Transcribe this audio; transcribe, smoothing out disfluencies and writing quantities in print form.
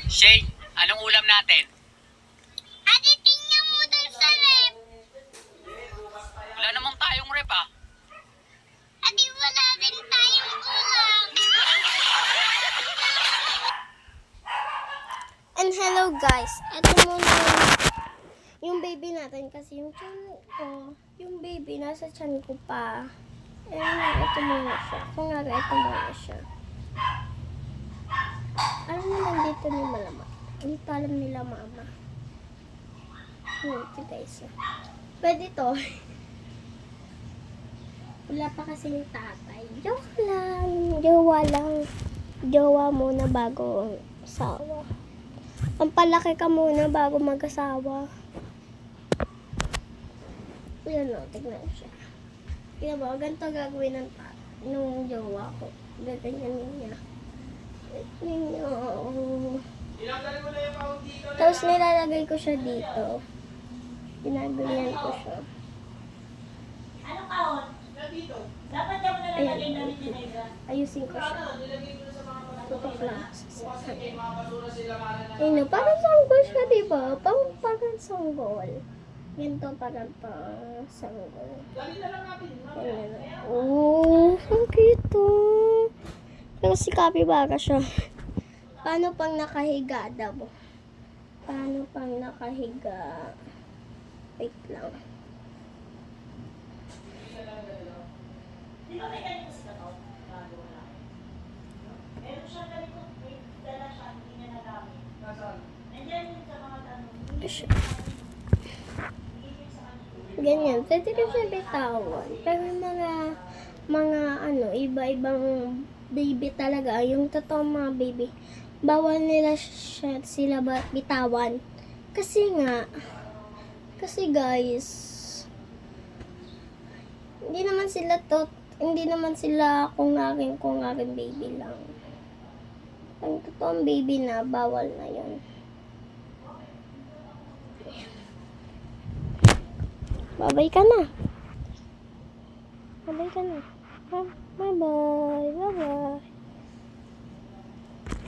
Shane, anong ulam natin? Ate, tingnan mo dun sa rep. Wala namang tayong rep ah. Ate, wala rin tayong ulam. And hello guys, ito muna yung baby natin kasi yung tiyan ko, yung baby nasa tiyan ko pa. Ito muna siya. Kung nga, ito muna siya. Ano naman dito ni Malama? Hindi pa alam nila mama. Ito guys. Pwede to. Wala pa kasi yung tatay. Joke lang. Jowa lang. Jowa muna bago ang asawa. Ang palaki ka muna bago mag-asawa. Yan o, tignan siya. Tignan mo, ganito gagawin nung jowa ko. Gaganyanin niya. Ninyo. Tapos nilalagay ko siya dito. Ginaganyan ko siya. Ano kaon? Dapat ka mo nalalagay namin ni Negra. Ayusin ko siya. Tutok lang. Ayun, parang sanggol siya, diba? Parang sanggol. Ganito parang sanggol. Ayun. Oh, ang cute oh. Pero si Capybara siya. Paano pang nakahiga daw? Paano pang nakahiga? Wait lang. Di ba may ganito sa tao? Bago wala. Meron siyang ganito. May dala siya. Hindi niya nagamit. Nandiyan yun sa mga tanong. Ganyan. Pwede rin siya bitawan. Pero mga iba-ibang baby talaga. Yung totoong mga baby, bawal nila sila bitawan. Kasi guys, hindi naman sila kung aking baby lang. Ang totoong baby na, bawal na yun. Bye-bye ka na. Bye-bye ka na. Bye-bye. Bye-bye.